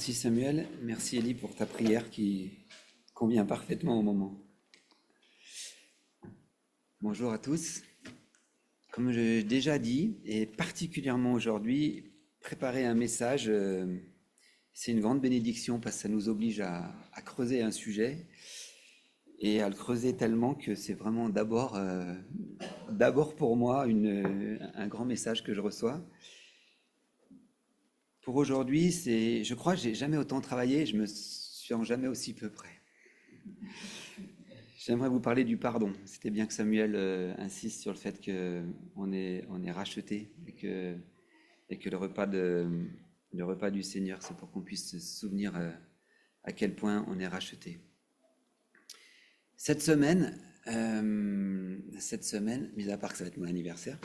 Merci Samuel, merci Elie pour ta prière qui convient parfaitement au moment. Bonjour à tous. Comme j'ai déjà dit, et particulièrement aujourd'hui, préparer un message, c'est une grande bénédiction parce que ça nous oblige à creuser un sujet et à le creuser tellement que c'est vraiment d'abord pour moi un grand message que je reçois. Pour aujourd'hui, je crois que j'ai jamais autant travaillé, je me sens jamais aussi peu près. J'aimerais vous parler du pardon. C'était bien que Samuel insiste sur le fait qu'on est racheté et que le repas du Seigneur, c'est pour qu'on puisse se souvenir à quel point on est racheté. Cette semaine, mis à part que ça va être mon anniversaire,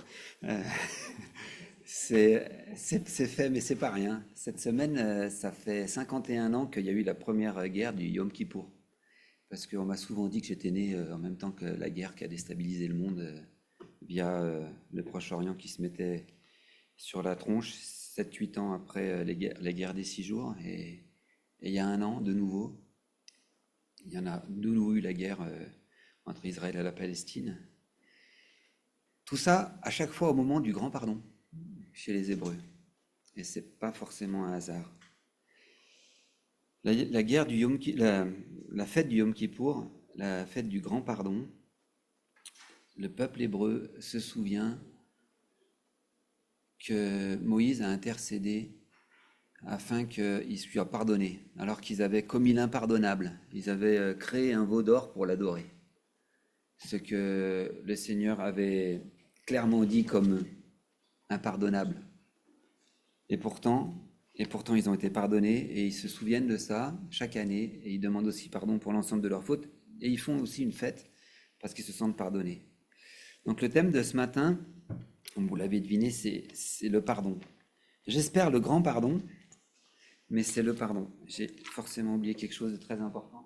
c'est fait, mais c'est pas rien. Cette semaine, ça fait 51 ans qu'il y a eu la première guerre du Yom Kippour. Parce qu'on m'a souvent dit que j'étais né en même temps que la guerre qui a déstabilisé le monde via le Proche-Orient qui se mettait sur la tronche 7-8 ans après les guerres des 6 jours. Et il y a un an, de nouveau, il y en a de nouveau eu la guerre entre Israël et la Palestine. Tout ça, à chaque fois au moment du grand pardon chez les Hébreux. Et c'est pas forcément un hasard. La guerre du la fête du Yom Kippour, la fête du grand pardon, le peuple hébreu se souvient que Moïse a intercédé afin qu'il soit pardonné, alors qu'ils avaient commis l'impardonnable. Ils avaient créé un veau d'or pour l'adorer. Ce que le Seigneur avait clairement dit comme impardonnable. Et pourtant, ils ont été pardonnés et ils se souviennent de ça chaque année et ils demandent aussi pardon pour l'ensemble de leurs fautes et ils font aussi une fête parce qu'ils se sentent pardonnés. Donc le thème de ce matin, comme vous l'avez deviné, c'est le pardon. J'espère le grand pardon, mais c'est le pardon. J'ai forcément oublié quelque chose de très important.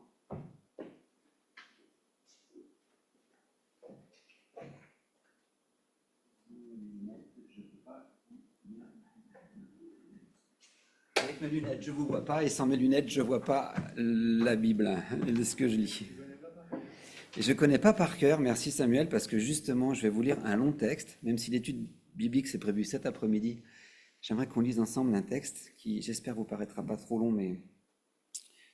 Avec mes lunettes, je ne vous vois pas, et sans mes lunettes, je ne vois pas la Bible, ce que je lis. Et je ne connais pas par cœur, merci Samuel, parce que justement, je vais vous lire un long texte, même si l'étude biblique c'est prévu cet après-midi. J'aimerais qu'on lise ensemble un texte qui, j'espère, vous paraîtra pas trop long, mais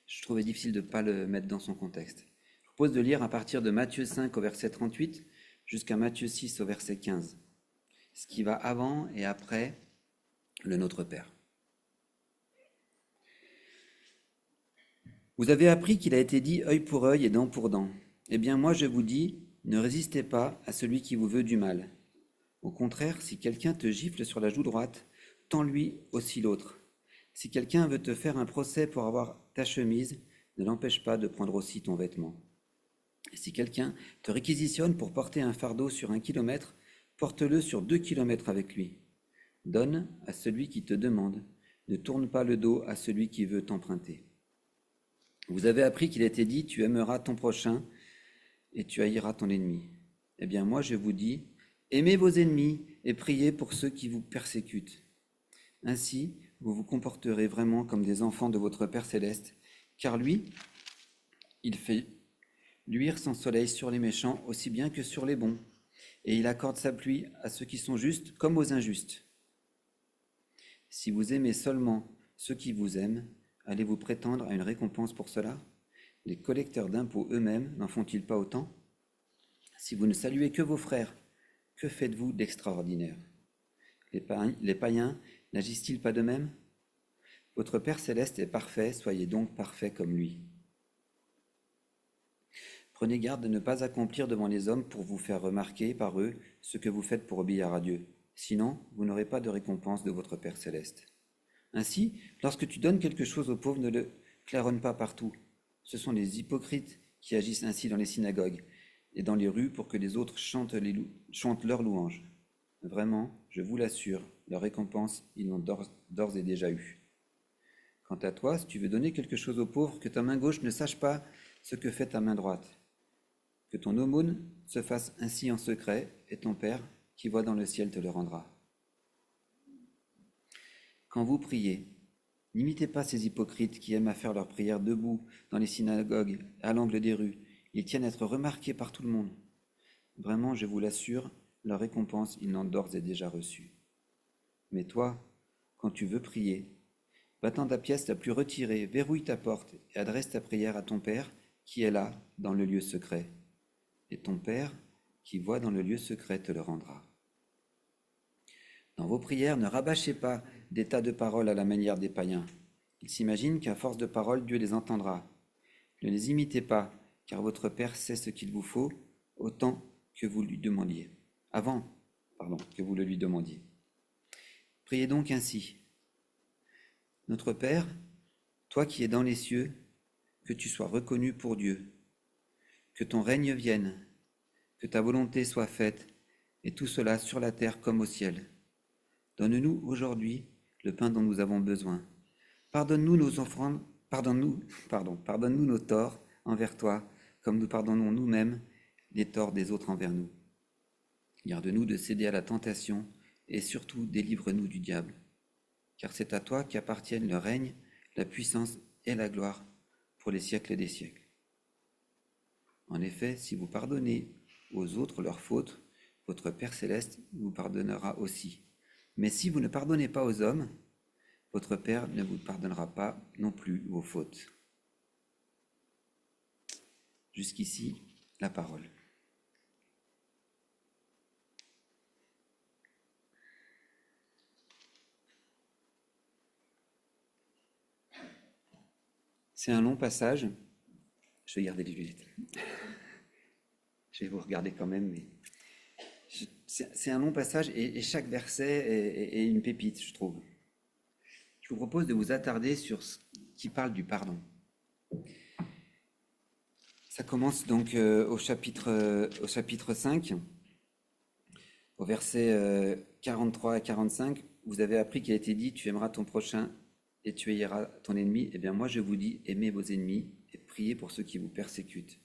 je trouvais difficile de ne pas le mettre dans son contexte. Je vous propose de lire à partir de Matthieu 5 au verset 38 jusqu'à Matthieu 6 au verset 15, ce qui va avant et après le Notre Père. Vous avez appris qu'il a été dit œil pour œil et dent pour dent. Eh bien moi je vous dis, ne résistez pas à celui qui vous veut du mal. Au contraire, si quelqu'un te gifle sur la joue droite, tends-lui aussi l'autre. Si quelqu'un veut te faire un procès pour avoir ta chemise, ne l'empêche pas de prendre aussi ton vêtement. Et si quelqu'un te réquisitionne pour porter un fardeau sur 1 kilomètre, porte-le sur 2 kilomètres avec lui. Donne à celui qui te demande, ne tourne pas le dos à celui qui veut t'emprunter. Vous avez appris qu'il a été dit, tu aimeras ton prochain et tu haïras ton ennemi. Eh bien moi je vous dis, aimez vos ennemis et priez pour ceux qui vous persécutent. Ainsi, vous vous comporterez vraiment comme des enfants de votre Père céleste, car lui, il fait luire son soleil sur les méchants aussi bien que sur les bons, et il accorde sa pluie à ceux qui sont justes comme aux injustes. Si vous aimez seulement ceux qui vous aiment, allez-vous prétendre à une récompense pour cela? Les collecteurs d'impôts eux-mêmes n'en font-ils pas autant? Si vous ne saluez que vos frères, que faites-vous d'extraordinaire? Les païens n'agissent-ils pas de même? Votre Père céleste est parfait, soyez donc parfaits comme lui. Prenez garde de ne pas accomplir devant les hommes pour vous faire remarquer par eux ce que vous faites pour obéir à Dieu. Sinon, vous n'aurez pas de récompense de votre Père céleste. Ainsi, lorsque tu donnes quelque chose aux pauvres, ne le claironne pas partout. Ce sont les hypocrites qui agissent ainsi dans les synagogues et dans les rues pour que les autres chantent leurs louanges. Vraiment, je vous l'assure, leur récompense, ils l'ont d'ores et déjà eue. Quant à toi, si tu veux donner quelque chose aux pauvres, que ta main gauche ne sache pas ce que fait ta main droite. Que ton aumône se fasse ainsi en secret, et ton Père, qui voit dans le ciel, te le rendra. Quand vous priez, N'imitez pas ces hypocrites qui aiment à faire leurs prières debout dans les synagogues, à l'angle des rues. Ils tiennent à être remarqués par tout le monde. Vraiment, je vous l'assure, leur récompense, ils l'ont d'ores et déjà reçue. Mais toi, quand tu veux prier, va dans ta pièce la plus retirée, verrouille ta porte et adresse ta prière à ton Père qui est là, dans le lieu secret. Et ton Père, qui voit dans le lieu secret, te le rendra. Dans vos prières, ne rabâchez pas des tas de paroles à la manière des païens. Ils s'imaginent qu'à force de paroles, Dieu les entendra. Ne les imitez pas, car votre Père sait ce qu'il vous faut, autant que vous lui demandiez. Que vous le lui demandiez. Priez donc ainsi. Notre Père, toi qui es dans les cieux, que tu sois reconnu pour Dieu, que ton règne vienne, que ta volonté soit faite, et tout cela sur la terre comme au ciel. Donne-nous aujourd'hui le pain dont nous avons besoin. Pardonne-nous nos offrandes, pardonne-nous nos torts envers toi, comme nous pardonnons nous-mêmes les torts des autres envers nous. Garde-nous de céder à la tentation et surtout délivre-nous du diable. Car c'est à toi qu'appartiennent le règne, la puissance et la gloire pour les siècles des siècles. En effet, si vous pardonnez aux autres leurs fautes, votre Père céleste vous pardonnera aussi. Mais si vous ne pardonnez pas aux hommes, votre Père ne vous pardonnera pas non plus vos fautes. Jusqu'ici, la parole. C'est un long passage. Je vais garder les lunettes. Je vais vous regarder quand même, mais c'est un long passage et chaque verset est une pépite, je trouve. Je vous propose de vous attarder sur ce qui parle du pardon. Ça commence donc au chapitre 5, au verset 43 à 45. Vous avez appris qu'il a été dit, tu aimeras ton prochain et tu haïras ton ennemi. Eh bien moi je vous dis, aimez vos ennemis et priez pour ceux qui vous persécutent.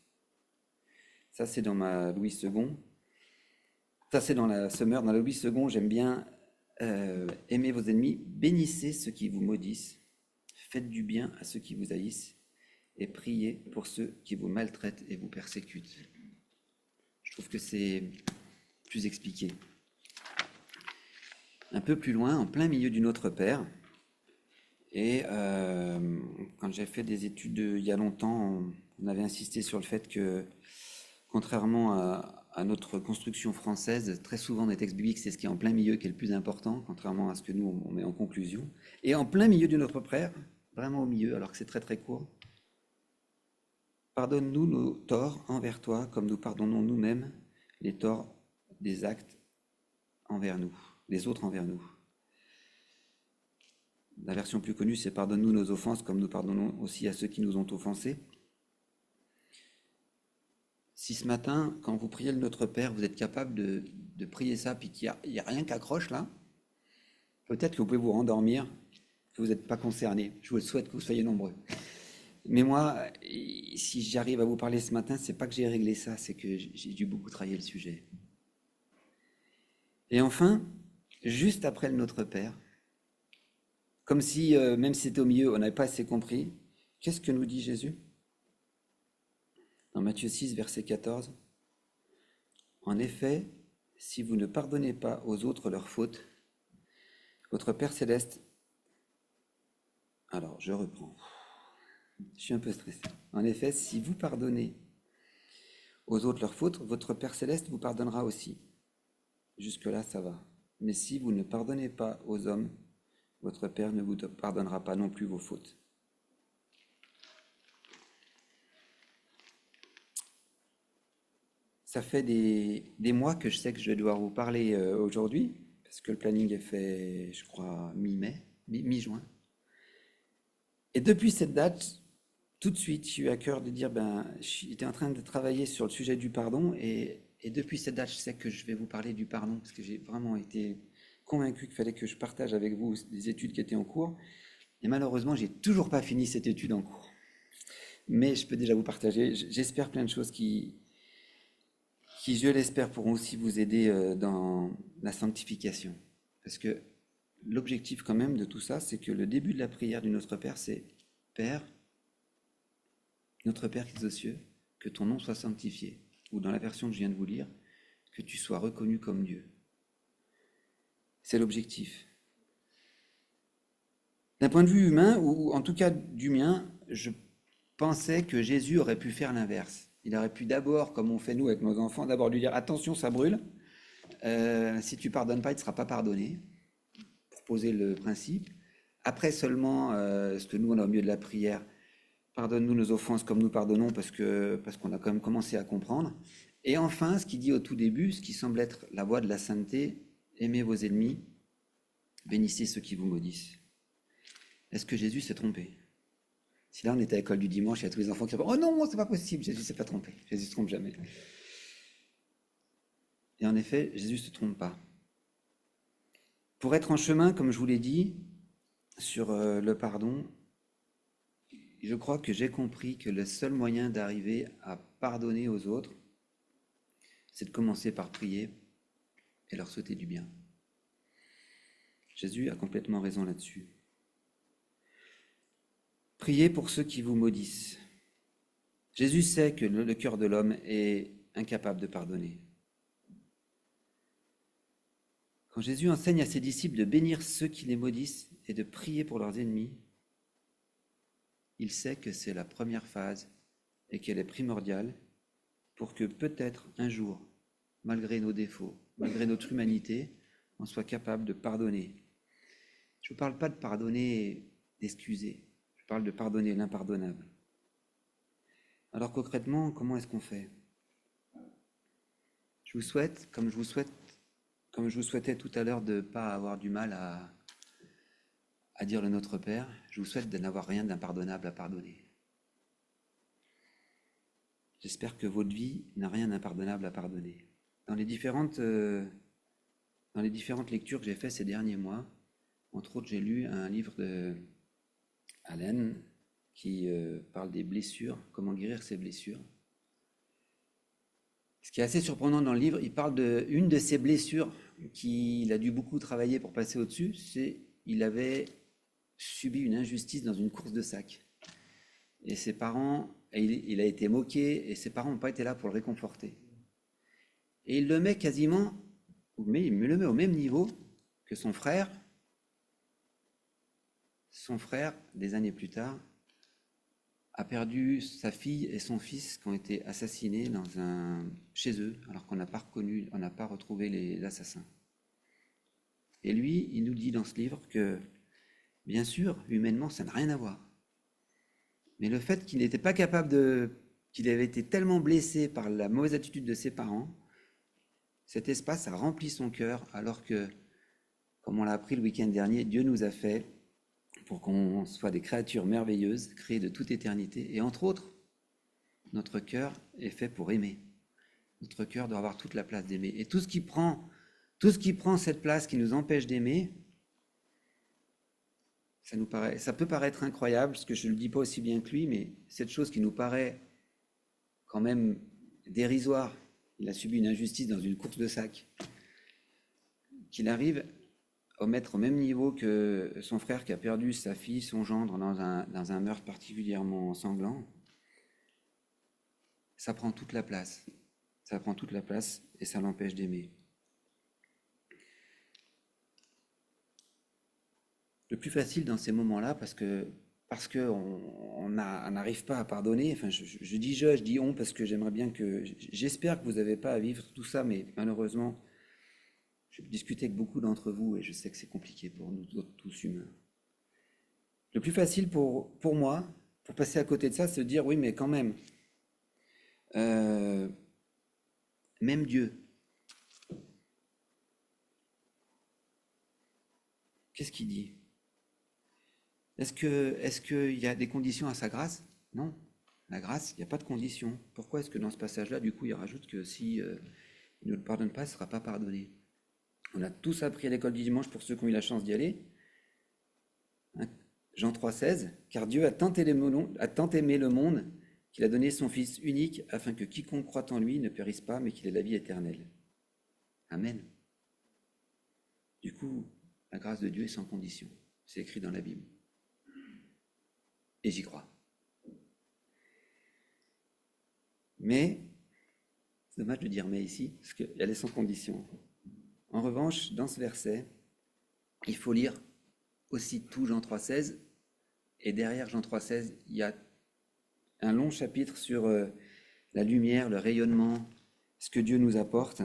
Ça c'est dans ma Louis II. Ça c'est dans la Summer. Dans la Louis II, j'aime bien aimez vos ennemis, bénissez ceux qui vous maudissent, faites du bien à ceux qui vous haïssent et priez pour ceux qui vous maltraitent et vous persécutent. Je trouve que c'est plus expliqué. Un peu plus loin, en plein milieu du Notre Père, et quand j'ai fait des études il y a longtemps, on avait insisté sur le fait que, contrairement à notre construction française, très souvent dans les textes bibliques, c'est ce qui est en plein milieu qui est le plus important, contrairement à ce que nous, on met en conclusion. Et en plein milieu du Notre Père, vraiment au milieu, alors que c'est très très court, pardonne-nous nos torts envers toi, comme nous pardonnons nous-mêmes les torts des actes envers nous, des autres envers nous. La version plus connue, c'est pardonne-nous nos offenses, comme nous pardonnons aussi à ceux qui nous ont offensés. Si ce matin, quand vous priez le Notre Père, vous êtes capable de prier ça, puis qu'il n'y a rien qui accroche là, peut-être que vous pouvez vous rendormir, que vous n'êtes pas concerné. Je vous souhaite que vous soyez nombreux. Mais moi, si j'arrive à vous parler ce matin, c'est pas que j'ai réglé ça, c'est que j'ai dû beaucoup travailler le sujet. Et enfin, juste après le Notre Père, comme si, même si c'était au milieu, on n'avait pas assez compris, qu'est-ce que nous dit Jésus? Dans Matthieu 6, verset 14, « En effet, si vous ne pardonnez pas aux autres leurs fautes, votre Père céleste... » Alors, je reprends. Je suis un peu stressé. En effet, si vous pardonnez aux autres leurs fautes, votre Père céleste vous pardonnera aussi. Jusque-là, ça va. Mais si vous ne pardonnez pas aux hommes, votre Père ne vous pardonnera pas non plus vos fautes. Ça fait des mois que je sais que je vais devoir vous parler aujourd'hui, parce que le planning est fait, je crois, mi-juin. Et depuis cette date, tout de suite, j'ai eu à cœur de dire, j'étais en train de travailler sur le sujet du pardon, et depuis cette date, je sais que je vais vous parler du pardon, parce que j'ai vraiment été convaincu qu'il fallait que je partage avec vous des études qui étaient en cours. Et malheureusement, j'ai toujours pas fini cette étude en cours. Mais je peux déjà vous partager, j'espère plein de choses qui, je l'espère, pourront aussi vous aider dans la sanctification. Parce que l'objectif quand même de tout ça, c'est que le début de la prière du Notre Père, c'est Père, notre Père qui es aux cieux, que ton nom soit sanctifié. Ou dans la version que je viens de vous lire, que tu sois reconnu comme Dieu. C'est l'objectif. D'un point de vue humain, ou en tout cas du mien, je pensais que Jésus aurait pu faire l'inverse. Il aurait pu d'abord, comme on fait nous avec nos enfants, d'abord lui dire attention, ça brûle. Si tu pardonnes pas, il ne sera pas pardonné, pour poser le principe. Après seulement, ce que nous on a au milieu de la prière, pardonne-nous nos offenses comme nous pardonnons, parce qu'on a quand même commencé à comprendre. Et enfin, ce qu'il dit au tout début, ce qui semble être la voie de la sainteté, aimez vos ennemis, bénissez ceux qui vous maudissent. Est-ce que Jésus s'est trompé? Si là on était à l'école du dimanche, il y a tous les enfants qui répondent oh non, c'est pas possible, Jésus s'est pas trompé, Jésus se trompe jamais. Et en effet, Jésus se trompe pas. Pour être en chemin, comme je vous l'ai dit, sur le pardon, je crois que j'ai compris que le seul moyen d'arriver à pardonner aux autres, c'est de commencer par prier et leur souhaiter du bien. Jésus a complètement raison là-dessus. Priez pour ceux qui vous maudissent. Jésus sait que le cœur de l'homme est incapable de pardonner. Quand Jésus enseigne à ses disciples de bénir ceux qui les maudissent et de prier pour leurs ennemis, il sait que c'est la première phase et qu'elle est primordiale pour que peut-être un jour, malgré nos défauts, malgré notre humanité, on soit capable de pardonner. Je ne parle pas de pardonner, d'excuser. Je parle de pardonner l'impardonnable. Alors concrètement, comment est-ce qu'on fait? Je vous souhaite, comme je vous souhaitais tout à l'heure, de ne pas avoir du mal à dire le Notre Père, je vous souhaite de n'avoir rien d'impardonnable à pardonner. J'espère que votre vie n'a rien d'impardonnable à pardonner. Dans les différentes lectures que j'ai faites ces derniers mois, entre autres, j'ai lu un livre de Allen qui parle des blessures, comment guérir ses blessures. Ce qui est assez surprenant dans le livre, il parle d'une de ses blessures qu'il a dû beaucoup travailler pour passer au-dessus, c'est qu'il avait subi une injustice dans une course de sac. Et ses parents, il a été moqué, et ses parents n'ont pas été là pour le réconforter. Et il le met quasiment, mais il me le met au même niveau que son frère. Son frère, des années plus tard, a perdu sa fille et son fils qui ont été assassinés chez eux, alors qu'on n'a pas reconnu, on n'a pas retrouvé les assassins. Et lui, il nous dit dans ce livre que, bien sûr, humainement, ça n'a rien à voir. Mais le fait qu'il n'était pas capable qu'il avait été tellement blessé par la mauvaise attitude de ses parents, cet espace a rempli son cœur, alors que, comme on l'a appris le week-end dernier, Dieu nous a fait pour qu'on soit des créatures merveilleuses, créées de toute éternité. Et entre autres, notre cœur est fait pour aimer. Notre cœur doit avoir toute la place d'aimer. Et tout ce qui prend cette place qui nous empêche d'aimer, ça peut paraître incroyable, parce que je ne le dis pas aussi bien que lui, mais cette chose qui nous paraît quand même dérisoire, il a subi une injustice dans une course de sac, qu'il arrive à mettre au même niveau que son frère qui a perdu sa fille, son gendre, dans un meurtre particulièrement sanglant, ça prend toute la place. Ça prend toute la place et ça l'empêche d'aimer. Le plus facile dans ces moments-là, parce qu'on n'arrive pas à pardonner, enfin je dis on, parce que j'espère que vous n'avez pas à vivre tout ça, mais malheureusement, je discute avec beaucoup d'entre vous et je sais que c'est compliqué pour nous tous humains. Le plus facile pour moi, pour passer à côté de ça, c'est de dire oui, mais quand même, même Dieu, qu'est-ce qu'il dit? Est-ce qu'il y a des conditions à sa grâce? Non. La grâce, il n'y a pas de conditions. Pourquoi est-ce que dans ce passage-là, du coup, il rajoute que si il ne le pardonne pas, il ne sera pas pardonné? On a tous appris à l'école du dimanche, pour ceux qui ont eu la chance d'y aller. Jean 3,16, car Dieu a tant aimé le monde qu'il a donné son Fils unique afin que quiconque croit en lui ne périsse pas, mais qu'il ait la vie éternelle. Amen. Du coup, La grâce de Dieu est sans condition. C'est écrit dans la Bible. Et j'y crois. Mais, c'est dommage de dire mais ici, parce qu'elle est sans condition. En revanche, dans ce verset, il faut lire aussi tout Jean 3,16. Et derrière Jean 3,16, il y a un long chapitre sur la lumière, le rayonnement, ce que Dieu nous apporte.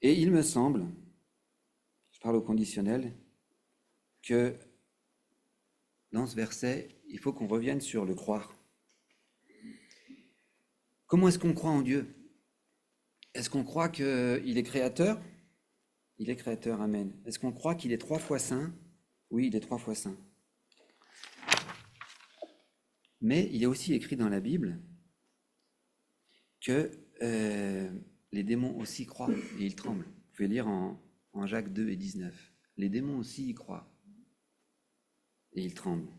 Et il me semble, je parle au conditionnel, que dans ce verset, il faut qu'on revienne sur le croire. Comment est-ce qu'on croit en Dieu? Est-ce qu'on croit qu'il est créateur? Il est créateur, amen. Est-ce qu'on croit qu'il est 3 fois saint? Oui, il est 3 fois saint. Mais il est aussi écrit dans la Bible que les démons aussi croient et ils tremblent. Vous pouvez lire en Jacques 2 et 19. Les démons aussi y croient et ils tremblent.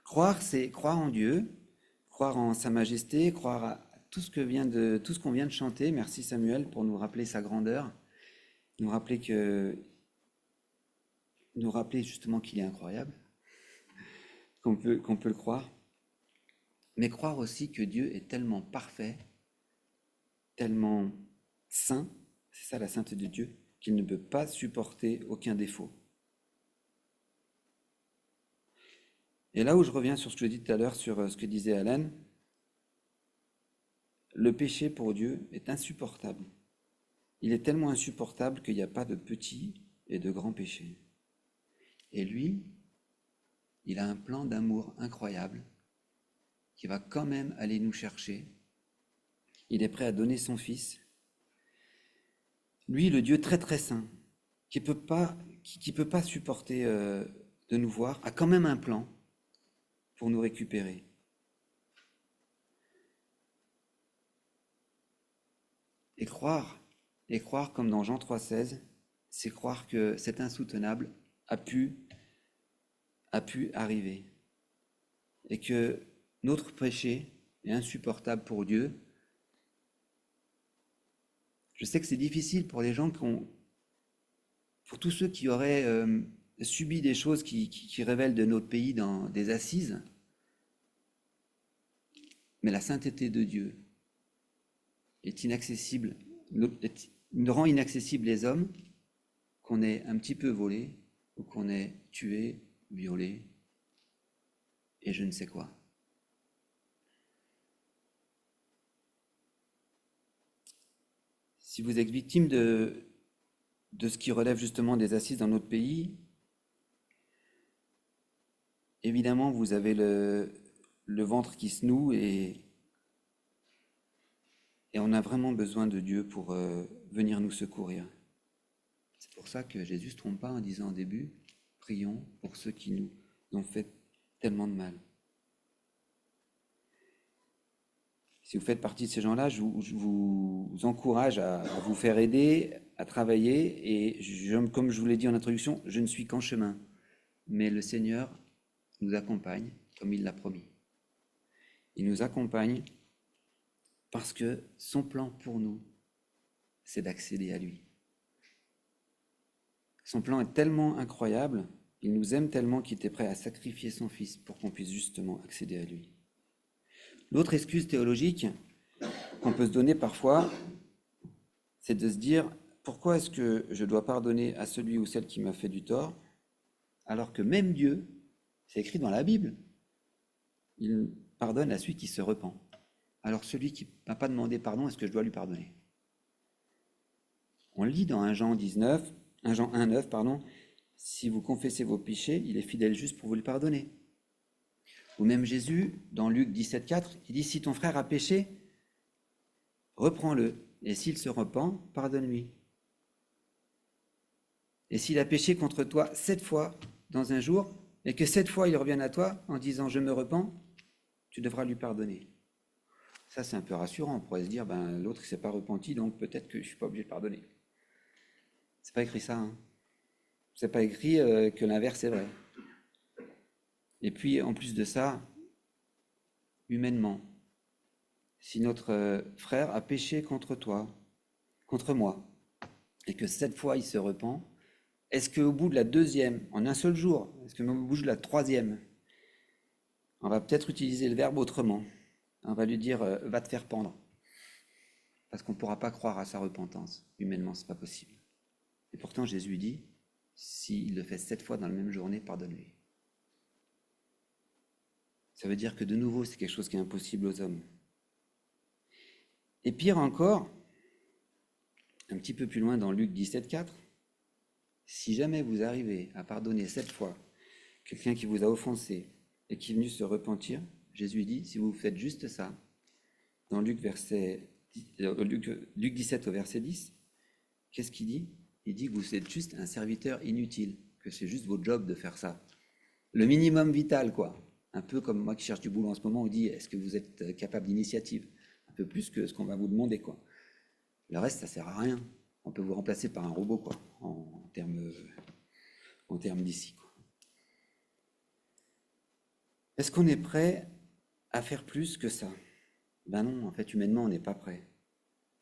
Croire, c'est croire en Dieu, croire en sa majesté, croire à tout ce qu'on vient de chanter. Merci Samuel pour nous rappeler sa grandeur, nous rappeler justement qu'il est incroyable, qu'on peut le croire. Mais croire aussi que Dieu est tellement parfait, tellement saint, c'est ça la sainteté de Dieu, qu'il ne peut pas supporter aucun défaut. Et là où je reviens sur ce que je dis tout à l'heure, sur ce que disait Alan, le péché pour Dieu est insupportable. Il est tellement insupportable qu'il n'y a pas de petits et de grands péchés. Et lui, il a un plan d'amour incroyable qui va quand même aller nous chercher. Il est prêt à donner son Fils. Lui, le Dieu très très saint, qui peut pas supporter de nous voir, a quand même un plan pour nous récupérer. Et croire comme dans Jean 3,16, c'est croire que cet insoutenable a pu arriver. Et que notre péché est insupportable pour Dieu. Je sais que c'est difficile pour les gens pour tous ceux qui auraient subi des choses qui révèlent de notre pays dans des assises. Mais la sainteté de Dieu est inaccessible, nous rend inaccessibles les hommes, qu'on ait un petit peu volé, ou qu'on ait tué, violé, et je ne sais quoi. Si vous êtes victime de ce qui relève justement des assises dans notre pays, évidemment, vous avez le ventre qui se noue et on a vraiment besoin de Dieu pour venir nous secourir. C'est pour ça que Jésus ne se trompe pas en disant au début, prions pour ceux qui nous ont fait tellement de mal. Si vous faites partie de ces gens-là, je vous encourage à vous faire aider, à travailler. Et comme je vous l'ai dit en introduction, je ne suis qu'en chemin. Mais le Seigneur nous accompagne comme il l'a promis. Il nous accompagne parce que son plan pour nous, c'est d'accéder à lui. Son plan est tellement incroyable, il nous aime tellement qu'il était prêt à sacrifier son Fils pour qu'on puisse justement accéder à lui. L'autre excuse théologique qu'on peut se donner parfois, c'est de se dire pourquoi est-ce que je dois pardonner à celui ou celle qui m'a fait du tort, alors que même Dieu, c'est écrit dans la Bible, il pardonne à celui qui se repent. Alors celui qui ne m'a pas demandé pardon, est-ce que je dois lui pardonner? On lit dans 1 Jean 1,9, pardon, si vous confessez vos péchés, il est fidèle juste pour vous le pardonner. Ou même Jésus, dans Luc 17,4, il dit, si ton frère a péché, reprends-le, et s'il se repent, pardonne-lui. Et s'il a péché contre toi 7 fois dans un jour, et que 7 fois il revienne à toi en disant, je me repens, tu devras lui pardonner. Ça, c'est un peu rassurant. On pourrait se dire, l'autre ne s'est pas repenti, donc peut-être que je ne suis pas obligé de pardonner. C'est pas écrit ça. C'est pas écrit que l'inverse est vrai. Et puis, en plus de ça, humainement, si notre frère a péché contre toi, contre moi, et que 7 fois il se repent, Est-ce qu'au bout de la deuxième, en un seul jour, est-ce que même au bout de la troisième, on va peut-être utiliser le verbe autrement? On va lui dire va te faire pendre, parce qu'on ne pourra pas croire à sa repentance. Humainement, c'est pas possible. Et pourtant, Jésus dit s'il le fait 7 fois dans la même journée, pardonne-lui. Ça veut dire que de nouveau, c'est quelque chose qui est impossible aux hommes. Et pire encore, un petit peu plus loin dans Luc 17,4, si jamais vous arrivez à pardonner 7 fois quelqu'un qui vous a offensé et qui est venu se repentir, Jésus dit, si vous faites juste ça, dans Luc 17 au verset 10, qu'est-ce qu'il dit? Il dit que vous êtes juste un serviteur inutile, que c'est juste votre job de faire ça. Le minimum vital, quoi. Un peu comme moi qui cherche du boulot en ce moment, on dit, est-ce que vous êtes capable d'initiative? Un peu plus que ce qu'on va vous demander, quoi. Le reste, ça sert à rien. On peut vous remplacer par un robot, quoi, en termes d'ici, quoi. Est-ce qu'on est prêt à faire plus que ça? Ben non, en fait, humainement, on n'est pas prêt.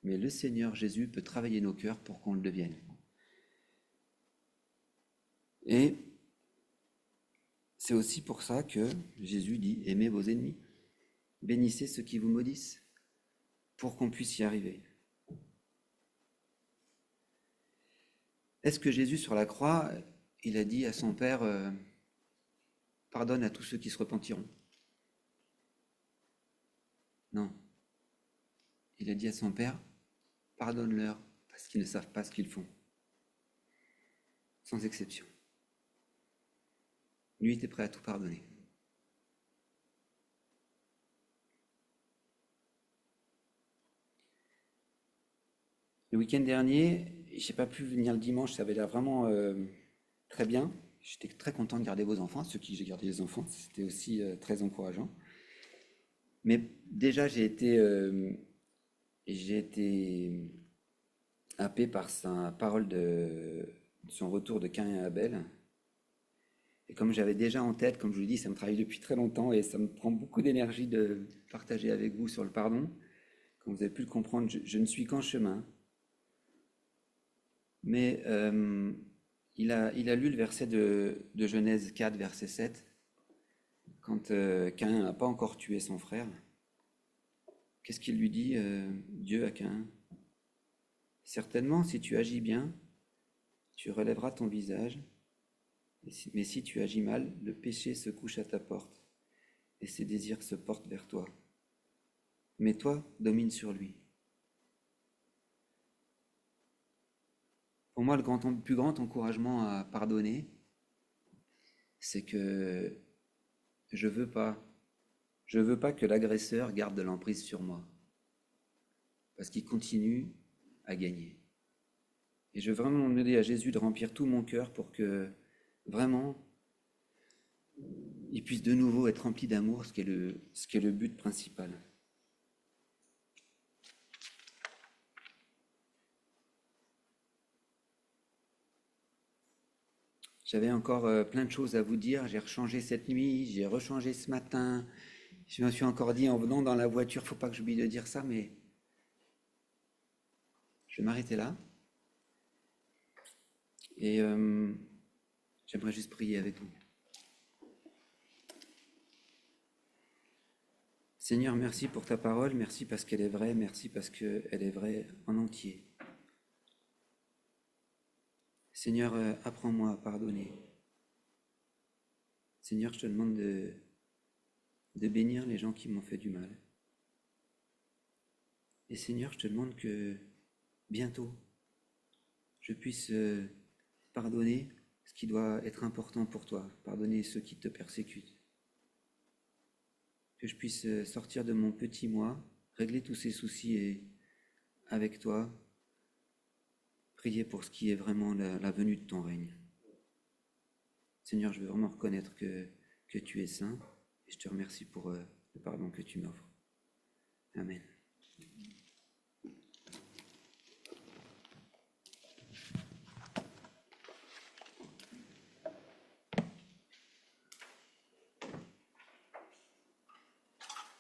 Mais le Seigneur Jésus peut travailler nos cœurs pour qu'on le devienne. Et c'est aussi pour ça que Jésus dit, aimez vos ennemis, bénissez ceux qui vous maudissent, pour qu'on puisse y arriver. Est-ce que Jésus, sur la croix, il a dit à son Père, pardonne à tous ceux qui se repentiront? Non. Il a dit à son Père, pardonne-leur, parce qu'ils ne savent pas ce qu'ils font. Sans exception. Lui était prêt à tout pardonner. Le week-end dernier, je n'ai pas pu venir le dimanche, ça avait l'air vraiment très bien. J'étais très content de garder vos enfants, ceux qui j'ai gardé les enfants, c'était aussi très encourageant. Mais déjà, j'ai été happé par sa parole de son retour de Caïn et Abel. Et comme j'avais déjà en tête, comme je vous l'ai dit, ça me travaille depuis très longtemps et ça me prend beaucoup d'énergie de partager avec vous sur le pardon. Comme vous avez pu le comprendre, je ne suis qu'en chemin. Mais il a lu le verset de Genèse 4, verset 7, quand Caïn n'a pas encore tué son frère. Qu'est-ce qu'il lui dit, Dieu, à Caïn? Certainement, si tu agis bien, tu relèveras ton visage, mais si tu agis mal, le péché se couche à ta porte, et ses désirs se portent vers toi. Mais toi, domine sur lui. Pour moi, le plus grand encouragement à pardonner, c'est que je veux pas, je veux pas que l'agresseur garde de l'emprise sur moi, parce qu'il continue à gagner. Et je veux vraiment demander à Jésus de remplir tout mon cœur pour que vraiment il puisse de nouveau être rempli d'amour, ce qui est le but principal. J'avais encore plein de choses à vous dire. J'ai rechangé cette nuit, j'ai rechangé ce matin. Je me suis encore dit en venant dans la voiture, faut pas que j'oublie de dire ça, mais je vais m'arrêter là. Et j'aimerais juste prier avec vous. Seigneur, merci pour ta parole, merci parce qu'elle est vraie, merci parce qu'elle est vraie en entier. Seigneur, apprends-moi à pardonner. Seigneur, je te demande de bénir les gens qui m'ont fait du mal. Et Seigneur, je te demande que bientôt, je puisse pardonner ce qui doit être important pour toi, pardonner ceux qui te persécutent. Que je puisse sortir de mon petit moi, régler tous ces soucis et avec toi, prier pour ce qui est vraiment la venue de ton règne. Seigneur, je veux vraiment reconnaître que tu es saint et je te remercie pour le pardon que tu m'offres. Amen.